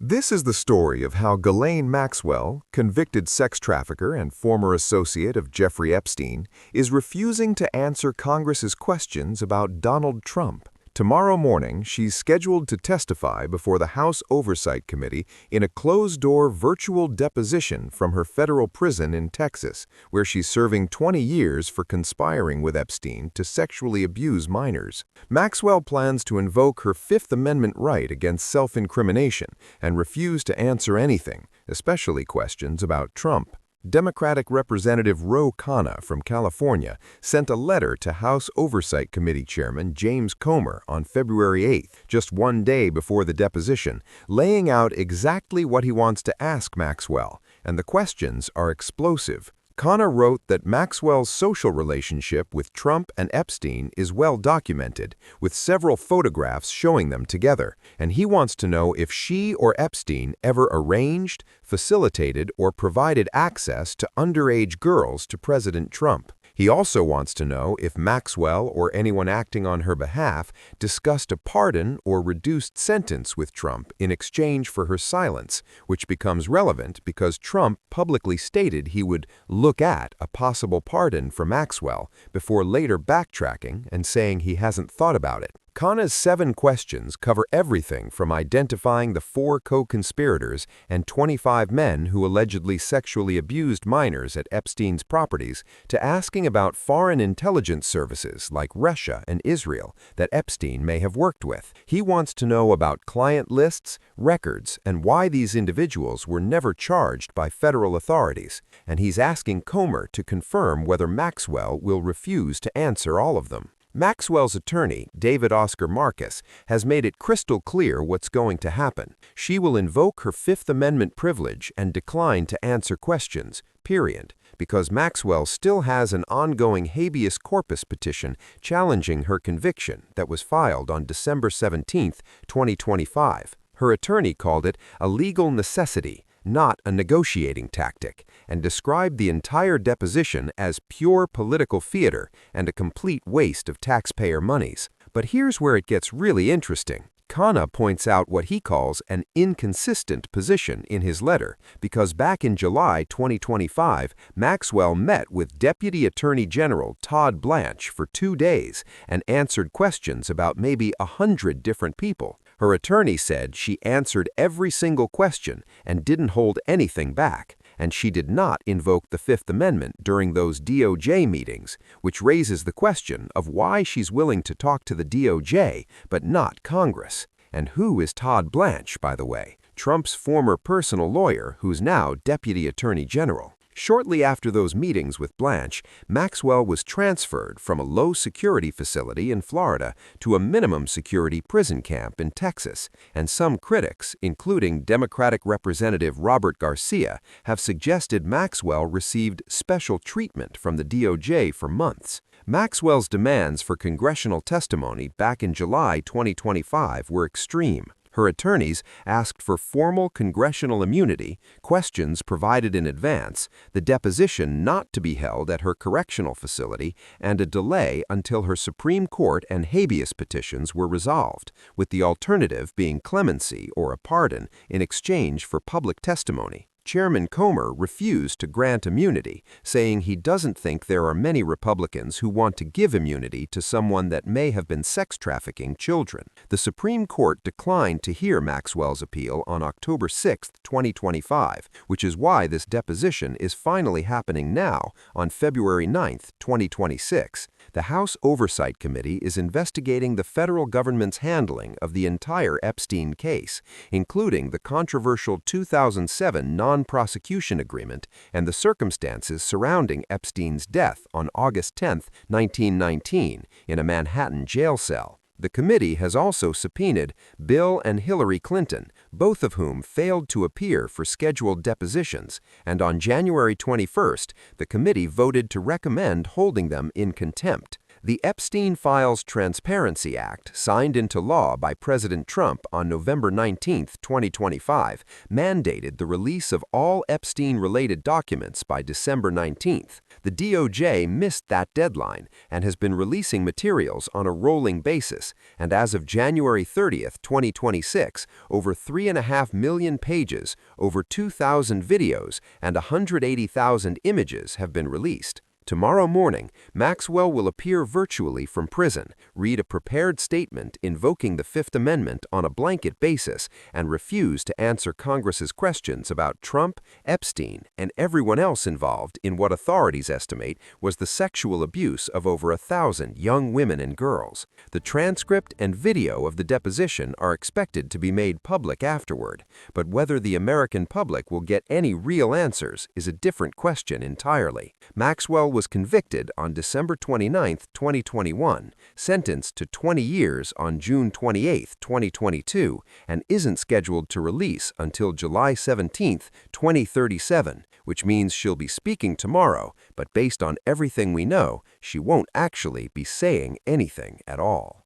This is the story of how Ghislaine Maxwell, convicted sex trafficker and former associate of Jeffrey Epstein, is refusing to answer Congress's questions about Donald Trump. Tomorrow morning, she's scheduled to testify before the House Oversight Committee in a closed-door virtual deposition from her federal prison in Texas, where she's serving 20 years for conspiring with Epstein to sexually abuse minors. Maxwell plans to invoke her Fifth Amendment right against self-incrimination and refuse to answer anything, especially questions about Trump. Democratic Representative Ro Khanna from California sent a letter to House Oversight Committee Chairman James Comer on February 8, just one day before the deposition, laying out exactly what he wants to ask Maxwell, and the questions are explosive. Khanna wrote that Maxwell's social relationship with Trump and Epstein is well documented, with several photographs showing them together, and he wants to know if she or Epstein ever arranged, facilitated, or provided access to underage girls to President Trump. He also wants to know if Maxwell or anyone acting on her behalf discussed a pardon or reduced sentence with Trump in exchange for her silence, which becomes relevant because Trump publicly stated he would look at a possible pardon for Maxwell before later backtracking and saying he hasn't thought about it. Khanna's 7 questions cover everything from identifying the 4 co-conspirators and 25 men who allegedly sexually abused minors at Epstein's properties to asking about foreign intelligence services like Russia and Israel that Epstein may have worked with. He wants to know about client lists, records, and why these individuals were never charged by federal authorities, and he's asking Comer to confirm whether Maxwell will refuse to answer all of them. Maxwell's attorney, David Oscar Marcus, has made it crystal clear what's going to happen. She will invoke her Fifth Amendment privilege and decline to answer questions, period, because Maxwell still has an ongoing habeas corpus petition challenging her conviction that was filed on December 17, 2025. Her attorney called it a legal necessity, not a negotiating tactic, and described the entire deposition as pure political theater and a complete waste of taxpayer monies. But here's where it gets really interesting. Khanna points out what he calls an inconsistent position in his letter, because back in July 2025, Maxwell met with Deputy Attorney General Todd Blanche for 2 days and answered questions about maybe 100 different people. Her attorney said she answered every single question and didn't hold anything back, and she did not invoke the Fifth Amendment during those DOJ meetings, which raises the question of why she's willing to talk to the DOJ but not Congress. And who is Todd Blanche, by the way? Trump's former personal lawyer, who's now Deputy Attorney General. Shortly after those meetings with Blanche, Maxwell was transferred from a low-security facility in Florida to a minimum-security prison camp in Texas, and some critics, including Democratic Representative Robert Garcia, have suggested Maxwell received special treatment from the DOJ for months. Maxwell's demands for congressional testimony back in July 2025 were extreme. Her attorneys asked for formal congressional immunity, questions provided in advance, the deposition not to be held at her correctional facility, and a delay until her Supreme Court and habeas petitions were resolved, with the alternative being clemency or a pardon in exchange for public testimony. Chairman Comer refused to grant immunity, saying he doesn't think there are many Republicans who want to give immunity to someone that may have been sex trafficking children. The Supreme Court declined to hear Maxwell's appeal on October 6, 2025, which is why this deposition is finally happening now on February 9, 2026. The House Oversight Committee is investigating the federal government's handling of the entire Epstein case, including the controversial 2007 non-prosecution agreement and the circumstances surrounding Epstein's death on August 10, 1919, in a Manhattan jail cell. The committee has also subpoenaed Bill and Hillary Clinton, both of whom failed to appear for scheduled depositions, and on January 21, the committee voted to recommend holding them in contempt. The Epstein Files Transparency Act, signed into law by President Trump on November 19, 2025, mandated the release of all Epstein-related documents by December 19. The DOJ missed that deadline and has been releasing materials on a rolling basis, and as of January 30, 2026, over 3.5 million pages, over 2,000 videos, and 180,000 images have been released. Tomorrow morning, Maxwell will appear virtually from prison, read a prepared statement invoking the Fifth Amendment on a blanket basis, and refuse to answer Congress's questions about Trump, Epstein, and everyone else involved in what authorities estimate was the sexual abuse of over 1,000 young women and girls. The transcript and video of the deposition are expected to be made public afterward, but whether the American public will get any real answers is a different question entirely. Maxwell was convicted on December 29, 2021, sentenced to 20 years on June 28, 2022, and isn't scheduled to release until July 17, 2037, which means she'll be speaking tomorrow, but based on everything we know, she won't actually be saying anything at all.